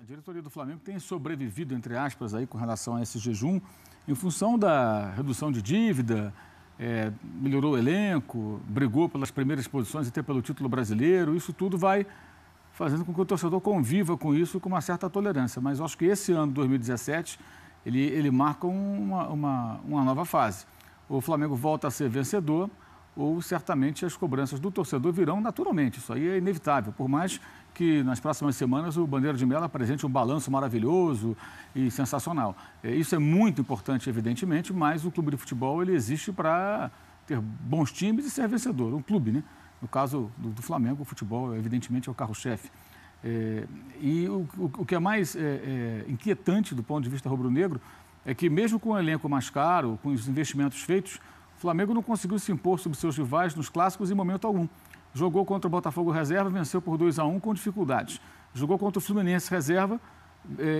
A diretoria do Flamengo tem sobrevivido, entre aspas, aí, com relação a esse jejum, em função da redução de dívida, melhorou o elenco, brigou pelas primeiras posições e até pelo título brasileiro. Isso tudo vai fazendo com que o torcedor conviva com isso com uma certa tolerância. Mas eu acho que esse ano, 2017, ele marca uma nova fase. O Flamengo volta a ser vencedor, ou certamente as cobranças do torcedor virão naturalmente. Isso aí é inevitável, por mais que nas próximas semanas o Bandeira de Melo apresente um balanço maravilhoso e sensacional. Isso é muito importante, evidentemente, mas o clube de futebol ele existe para ter bons times e ser vencedor. Um clube, né? No caso do Flamengo, o futebol, evidentemente, é o carro-chefe. E o que é mais inquietante do ponto de vista rubro-negro é que, mesmo com o elenco mais caro, com os investimentos feitos, o Flamengo não conseguiu se impor sobre seus rivais nos clássicos em momento algum. Jogou contra o Botafogo reserva, venceu por 2-1 com dificuldades. Jogou contra o Fluminense reserva,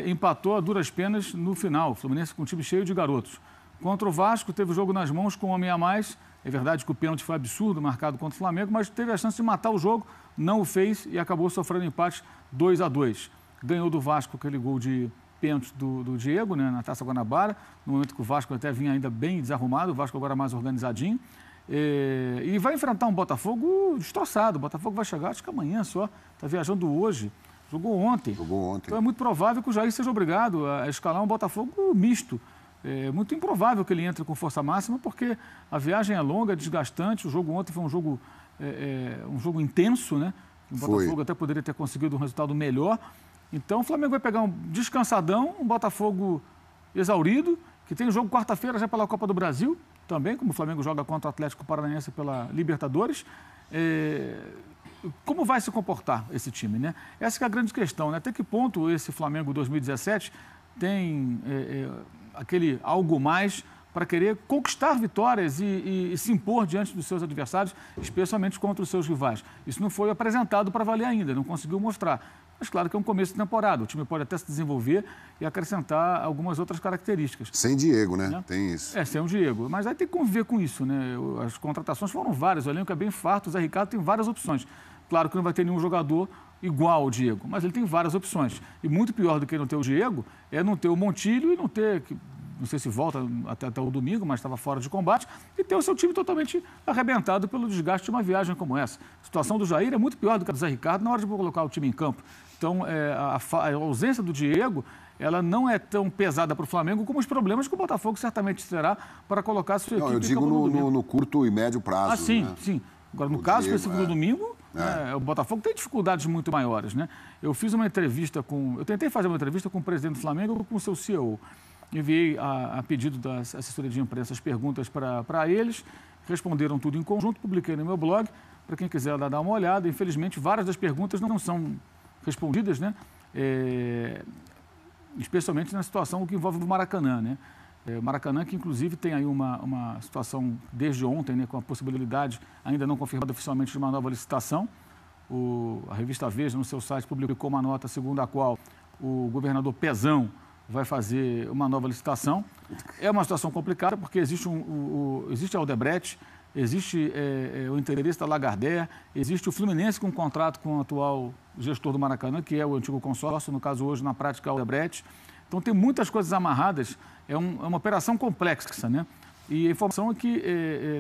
empatou a duras penas no final. O Fluminense com um time cheio de garotos. Contra o Vasco, teve o jogo nas mãos com um homem a mais. É verdade que o pênalti foi absurdo marcado contra o Flamengo, mas teve a chance de matar o jogo, não o fez e acabou sofrendo empate 2-2. Ganhou do Vasco aquele gol de pênalti do Diego, né, na Taça Guanabara, no momento que o Vasco até vinha ainda bem desarrumado, o Vasco agora mais organizadinho. E vai enfrentar um Botafogo destroçado. O Botafogo vai chegar, acho que amanhã só. Está viajando hoje. Jogou ontem. Então é muito provável que o Jair seja obrigado a escalar um Botafogo misto. É muito improvável que ele entre com força máxima, porque a viagem é longa, desgastante. O jogo ontem foi um jogo intenso, né? O Botafogo até poderia ter conseguido um resultado melhor. Então o Flamengo vai pegar um descansadão, um Botafogo exaurido, que tem jogo quarta-feira já pela Copa do Brasil, também, como o Flamengo joga contra o Atlético Paranaense pela Libertadores. Como vai se comportar esse time, né? Essa que é a grande questão, né? Até que ponto esse Flamengo 2017 tem aquele algo mais para querer conquistar vitórias e se impor diante dos seus adversários, especialmente contra os seus rivais. Isso não foi apresentado para valer ainda, não conseguiu mostrar. Mas claro que é um começo de temporada, o time pode até se desenvolver e acrescentar algumas outras características. Sem Diego, né? Tem isso. Sem o Diego, mas aí tem que conviver com isso, né? As contratações foram várias, o elenco é bem farto, o Zé Ricardo tem várias opções. Claro que não vai ter nenhum jogador igual ao Diego, mas ele tem várias opções. E muito pior do que não ter o Diego é não ter o Montijo e não ter, não sei se volta até o domingo, mas estava fora de combate, e ter o seu time totalmente arrebentado pelo desgaste de uma viagem como essa. A situação do Jair é muito pior do que a do Zé Ricardo na hora de colocar o time em campo. Então, a ausência do Diego, ela não é tão pesada para o Flamengo como os problemas que o Botafogo certamente terá para colocar a sua equipe em campo no domingo. No curto e médio prazo. Sim, né? Sim. Agora, no caso específico do domingo, o Botafogo tem dificuldades muito maiores, né? Eu tentei fazer uma entrevista com o presidente do Flamengo e com o seu CEO. Enviei a pedido da assessoria de imprensa as perguntas para eles, responderam tudo em conjunto, publiquei no meu blog, para quem quiser dar uma olhada. Infelizmente, várias das perguntas não são respondidas, né? Especialmente na situação que envolve o Maracanã, né? O Maracanã, que inclusive tem aí uma situação desde ontem, né, com a possibilidade, ainda não confirmada oficialmente, de uma nova licitação. A revista Veja, no seu site, publicou uma nota segundo a qual o governador Pezão vai fazer uma nova licitação. É uma situação complicada, porque existe a Odebrecht, existe o interesse da Lagardère, existe o Fluminense com um contrato com o atual gestor do Maracanã, que é o antigo consórcio, no caso hoje, na prática, a Odebrecht. Então, tem muitas coisas amarradas, é uma operação complexa, né? E a informação é que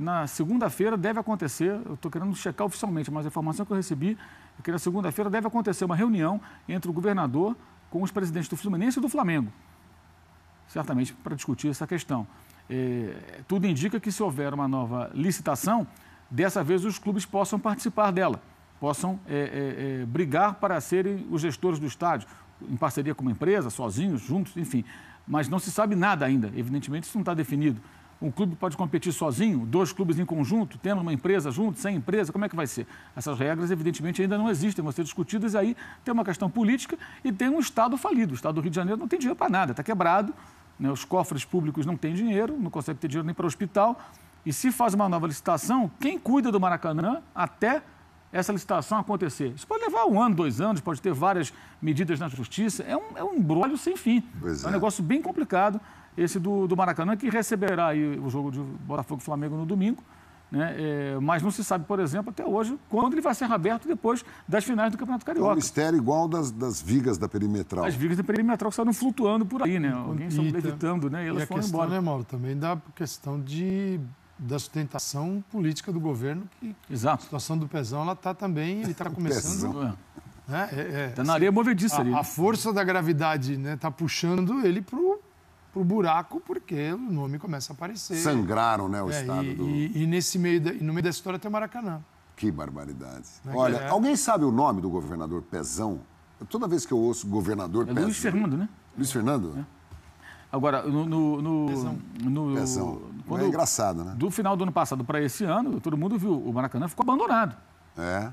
na segunda-feira deve acontecer, eu estou querendo checar oficialmente, mas a informação que eu recebi é que na segunda-feira deve acontecer uma reunião entre o governador com os presidentes do Fluminense e do Flamengo, certamente para discutir essa questão. Tudo indica que, se houver uma nova licitação, dessa vez os clubes possam participar dela, possam brigar para serem os gestores do estádio, em parceria com uma empresa, sozinhos, juntos, enfim. Mas não se sabe nada ainda, evidentemente isso não está definido. Um clube pode competir sozinho, dois clubes em conjunto, tendo uma empresa junto, sem empresa, como é que vai ser? Essas regras, evidentemente, ainda não existem, vão ser discutidas, e aí tem uma questão política e tem um Estado falido. O Estado do Rio de Janeiro não tem dinheiro para nada, está quebrado, né? Os cofres públicos não têm dinheiro, não conseguem ter dinheiro nem para o hospital. E se faz uma nova licitação, quem cuida do Maracanã até essa licitação acontecer? Isso pode levar 1 ano, 2 anos, pode ter várias medidas na justiça, é um imbróglio sem fim. É um negócio bem complicado esse do Maracanã, que receberá aí o jogo de Botafogo e Flamengo no domingo, né? Mas não se sabe, por exemplo, até hoje, quando ele vai ser aberto depois das finais do Campeonato Carioca. É um mistério igual das vigas da perimetral. As vigas da perimetral que estavam flutuando por aí, né? Alguém estava levitando, né? E elas foram embora. Né, Mauro, também da questão da sustentação política do governo, que Exato. A situação do Pezão, ela está também, ele está começando... Está na areia movediça ali. A força da gravidade está puxando ele para o buraco, porque o nome começa a aparecer. Sangraram, né, o estado do... E no meio da história tem o Maracanã. Que barbaridade. Olha, alguém sabe o nome do governador Pezão? Toda vez que eu ouço governador Pezão... Luiz Fernando, né? Luiz Fernando? Agora, Pezão. É engraçado, né? Do final do ano passado para esse ano, todo mundo viu, o Maracanã ficou abandonado.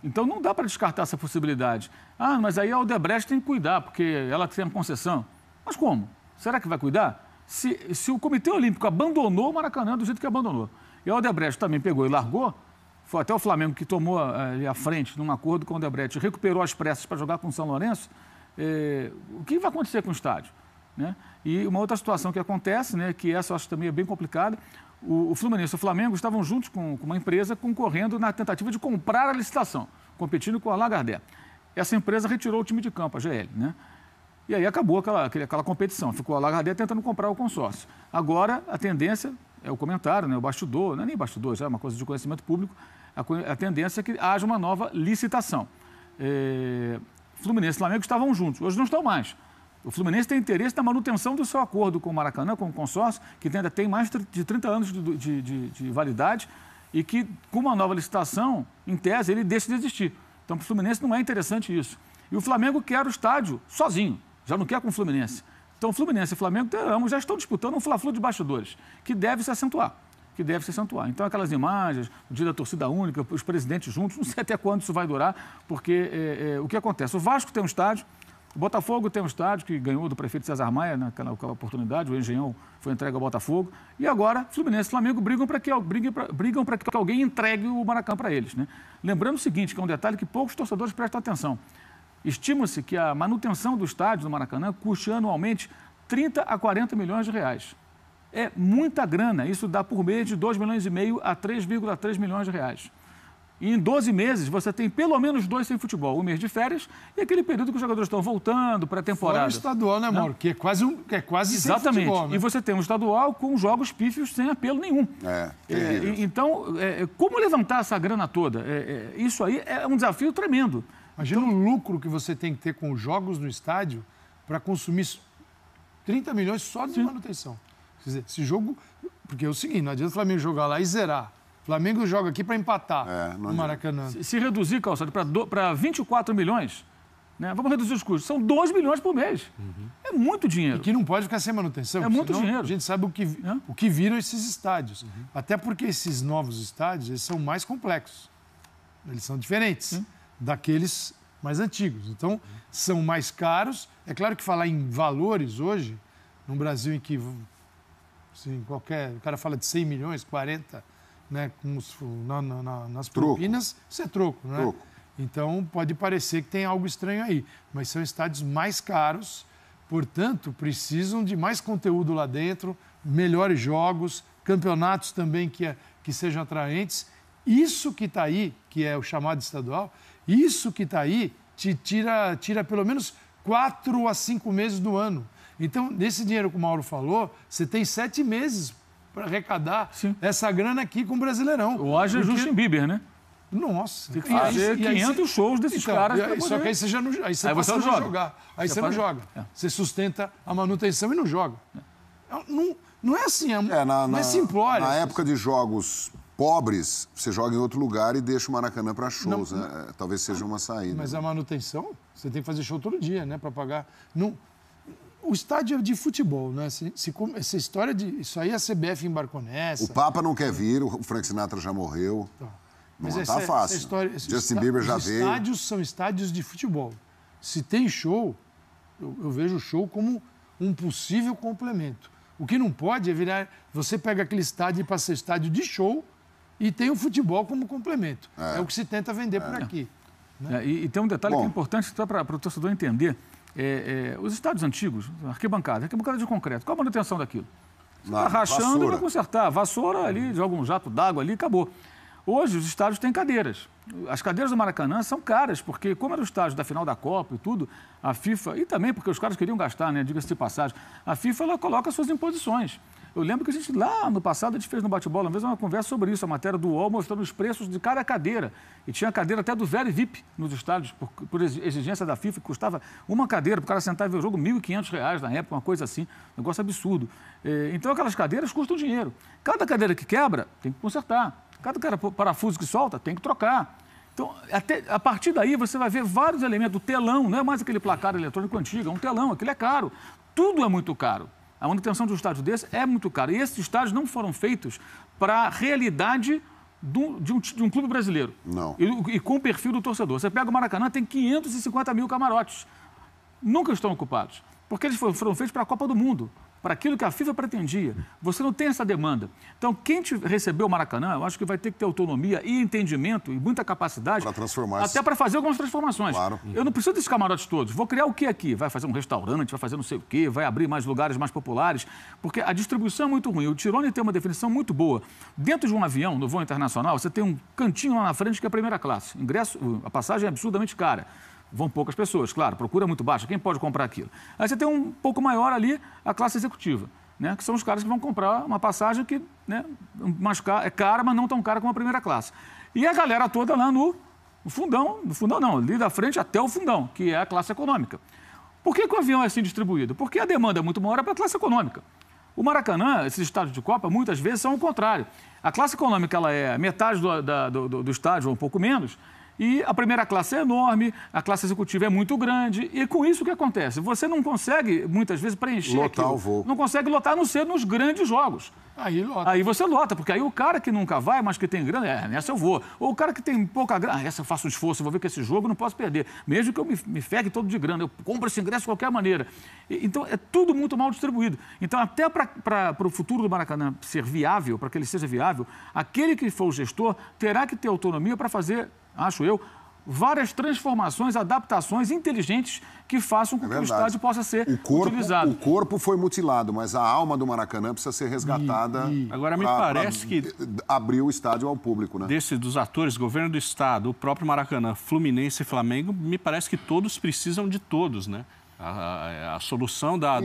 Então não dá para descartar essa possibilidade. Ah, mas aí a Odebrecht tem que cuidar, porque ela tem uma concessão. Mas como? Será que vai cuidar? Se o Comitê Olímpico abandonou o Maracanã do jeito que abandonou, e a Odebrecht também pegou e largou, foi até o Flamengo que tomou ali à frente, num acordo com a Odebrecht, recuperou as pressas para jogar com o São Lourenço, o que vai acontecer com o estádio? Né? E uma outra situação que acontece, né, que essa eu acho também é bem complicada, o Fluminense e o Flamengo estavam juntos com uma empresa concorrendo na tentativa de comprar a licitação, competindo com a Lagardère. Essa empresa retirou o time de campo, a GL, né? E aí acabou aquela competição, ficou a Lagardère tentando comprar o consórcio. Agora, a tendência, é o comentário, né, o bastidor, não é nem bastidor, já é uma coisa de conhecimento público, a tendência é que haja uma nova licitação. Fluminense e Flamengo estavam juntos, hoje não estão mais. O Fluminense tem interesse na manutenção do seu acordo com o Maracanã, com o consórcio, que ainda tem mais de 30 anos de validade e que, com uma nova licitação, em tese, ele deixa de existir. Então, para o Fluminense não é interessante isso. E o Flamengo quer o estádio sozinho, já não quer com o Fluminense. Então, o Fluminense e o Flamengo já estão disputando um fla-flu de bastidores, que deve se acentuar. Então, aquelas imagens, o dia da torcida única, os presidentes juntos, não sei até quando isso vai durar, porque o que acontece? O Vasco tem um estádio, o Botafogo tem um estádio que ganhou do prefeito César Maia naquela oportunidade, o Engenhão foi entregue ao Botafogo, e agora Fluminense e Flamengo brigam para que alguém entregue o Maracanã para eles. Né? Lembrando o seguinte, que é um detalhe que poucos torcedores prestam atenção. Estima-se que a manutenção do estádio do Maracanã custe anualmente 30 a 40 milhões de reais. É muita grana, isso dá por mês de 2,5 milhões a 3,3 milhões de reais. E em 12 meses, você tem pelo menos 2 sem futebol. Um mês de férias e aquele período que os jogadores estão voltando para a temporada. Fora o estadual, né, Mauro? Que é quase Exatamente. Sem futebol, né? E você tem um estadual com jogos pífios sem apelo nenhum. Então, como levantar essa grana toda? Isso aí é um desafio tremendo. Imagina o lucro que você tem que ter com os jogos no estádio para consumir 30 milhões só de manutenção. Quer dizer, esse jogo... Porque é o seguinte, não adianta o Flamengo jogar lá e zerar. O Flamengo joga aqui para empatar no Maracanã. Se reduzir, Calçado, para 24 milhões, né? Vamos reduzir os custos. São 2 milhões por mês. É muito dinheiro. E que não pode ficar sem manutenção. É muito dinheiro. A gente sabe o que viram esses estádios. Até porque esses novos estádios, eles são mais complexos. Eles são diferentes daqueles mais antigos. Então, são mais caros. É claro que falar em valores hoje, num Brasil em que assim, o cara fala de 100 milhões, 40... Né, nas propinas, isso é troco, né? Troco. Então, pode parecer que tem algo estranho aí, mas são estádios mais caros, portanto, precisam de mais conteúdo lá dentro, melhores jogos, campeonatos também que sejam atraentes. Isso que está aí, que é o chamado estadual, isso que está aí te tira pelo menos 4 a 5 meses do ano. Então, nesse dinheiro que o Mauro falou, você tem 7 meses para arrecadar essa grana aqui com o Brasileirão. Ou haja Justin Bieber, né? Nossa. Tem que fazer 500 shows desses caras. Só que aí você já não, aí você passa a não jogar. Aí você não joga. Você sustenta a manutenção e não joga. Não é assim, não é simplório. Na época de jogos pobres, você joga em outro lugar e deixa o Maracanã para shows. Talvez seja uma saída. Mas a manutenção, você tem que fazer show todo dia, né? Para pagar. O estádio é de futebol, né? Essa história isso aí a CBF embarcou nessa. O Papa não quer vir, o Frank Sinatra já morreu. Não está fácil. Justin Bieber já veio. Os estádios são estádios de futebol. Se tem show, eu vejo o show como um possível complemento. O que não pode é virar... Você pega aquele estádio para ser estádio de show e tem o futebol como complemento. É o que se tenta vender por aqui. Né? E tem um detalhe que é importante para o torcedor entender. Os estádios antigos, arquibancada de concreto, qual a manutenção daquilo? Você está rachando e vai consertar. Vassoura ali, joga um jato d'água ali, acabou. Hoje, os estádios têm cadeiras. As cadeiras do Maracanã são caras, porque como era o estádio da final da Copa e tudo, a FIFA, e também porque os caras queriam gastar, né, diga-se de passagem, a FIFA ela coloca suas imposições. Eu lembro que a gente, lá no passado, a gente fez no bate-bola, uma vez uma conversa sobre isso, a matéria do UOL mostrando os preços de cada cadeira. E tinha cadeira até do velho VIP nos estádios, por exigência da FIFA, que custava uma cadeira, para o cara sentar e ver o jogo, R$ 1.500 na época, uma coisa assim, um negócio absurdo. Então, aquelas cadeiras custam dinheiro. Cada cadeira que quebra, tem que consertar. Cada parafuso que solta, tem que trocar. Então, a partir daí, você vai ver vários elementos. O telão, não é mais aquele placar eletrônico antigo, é um telão, aquilo é caro. Tudo é muito caro. A manutenção de um estádio desse é muito caro. E esses estádios não foram feitos para a realidade de um clube brasileiro. Não. E com o perfil do torcedor. Você pega o Maracanã, tem 550 mil camarotes. Nunca estão ocupados. Porque eles foram feitos para a Copa do Mundo, para aquilo que a FIFA pretendia. Você não tem essa demanda. Então, quem recebeu o Maracanã, eu acho que vai ter que ter autonomia e entendimento e muita capacidade para transformar, até para fazer algumas transformações. Claro. Eu não preciso desses camarotes todos. Vou criar o que aqui? Vai fazer um restaurante, vai fazer não sei o quê, vai abrir mais lugares mais populares, porque a distribuição é muito ruim. O Tirone tem uma definição muito boa. Dentro de um avião, no voo internacional, você tem um cantinho lá na frente que é a primeira classe. A passagem é absurdamente cara. Vão poucas pessoas, claro, procura muito baixa. Quem pode comprar aquilo? Aí você tem um pouco maior ali, a classe executiva, né? Que são os caras que vão comprar uma passagem que, né, é cara, mas não tão cara como a primeira classe. E a galera toda lá no fundão não, ali da frente até o fundão, que é a classe econômica. Por que o avião é assim distribuído? Porque a demanda é muito maior para a classe econômica. O Maracanã, esses estádios de Copa, muitas vezes são o contrário. A classe econômica ela é metade do estádio, ou um pouco menos, e a primeira classe é enorme, a classe executiva é muito grande, e com isso o que acontece? Você não consegue, muitas vezes, preencher lotar aquilo. O voo. Não consegue lotar, a não ser nos grandes jogos. Aí lota. Aí você lota, porque aí o cara que nunca vai, mas que tem grana, nessa eu vou. Ou o cara que tem pouca grana, essa eu faço um esforço, vou ver que esse jogo eu não posso perder. Mesmo que eu me fegue todo de grana, eu compro esse ingresso de qualquer maneira. Então, é tudo muito mal distribuído. Então, até para o futuro do Maracanã ser viável, para que ele seja viável, aquele que for o gestor terá que ter autonomia para fazer, acho eu, várias transformações, adaptações inteligentes que façam com que o estádio possa ser utilizado. O corpo foi mutilado, mas a alma do Maracanã precisa ser resgatada. Agora, me parece que abrir o estádio ao público, né? Dos atores, governo do estado, o próprio Maracanã, Fluminense e Flamengo, me parece que todos precisam de todos, né? A solução da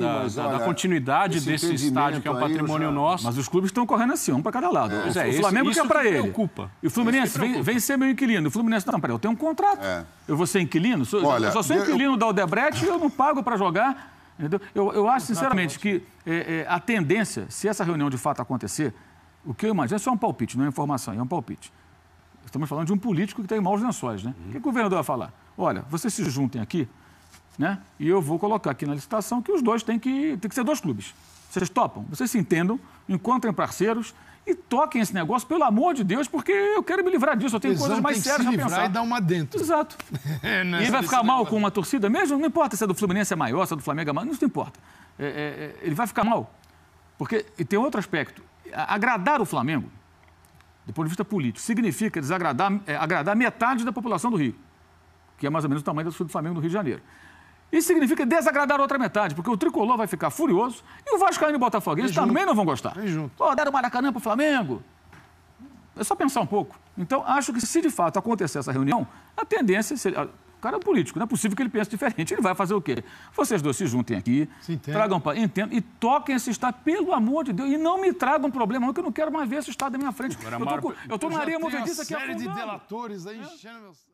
continuidade desse estádio, que é um patrimônio nosso. Mas os clubes estão correndo assim, um para cada lado. O Flamengo quer para ele. Preocupa. E o Fluminense vem ser meu inquilino. O Fluminense, não, peraí, eu tenho um contrato. Eu vou ser inquilino? Eu só sou inquilino da Odebrecht e eu não pago para jogar. Entendeu? Eu acho, sinceramente, que a tendência, se essa reunião de fato acontecer, o que eu imagino, isso é um palpite, não é informação, é um palpite. Estamos falando de um político que está em maus lençóis, né? O que o governador vai falar? Olha, vocês se juntem aqui, né? E eu vou colocar aqui na licitação que os dois têm que ser dois clubes. Vocês topam, vocês se entendam, encontrem parceiros e toquem esse negócio, pelo amor de Deus, porque eu quero me livrar disso, eu tenho coisas mais sérias para pensar. E dar uma dentro. Exato. E ele vai ficar mal com uma torcida mesmo? Não importa se a do Fluminense é maior, se a do Flamengo é maior, não importa. Ele vai ficar mal. Porque, e tem outro aspecto, agradar o Flamengo, do ponto de vista político, significa agradar metade da população do Rio, que é mais ou menos o tamanho do Flamengo no Rio de Janeiro. Isso significa desagradar a outra metade, porque o Tricolor vai ficar furioso e o Vascaíno e o Botafoguense também não vão gostar. Pô, deram o Maracanã para o Flamengo. É só pensar um pouco. Então, acho que se de fato acontecer essa reunião, a tendência seria... O cara é político, não é possível que ele pense diferente. Ele vai fazer o quê? Vocês dois se juntem aqui, entendam e toquem esse estado, pelo amor de Deus, e não me tragam problema, porque eu não quero mais ver esse estado na minha frente. Eu estou na areia movediça aqui afundando. Uma série de delatores aí enchendo meus...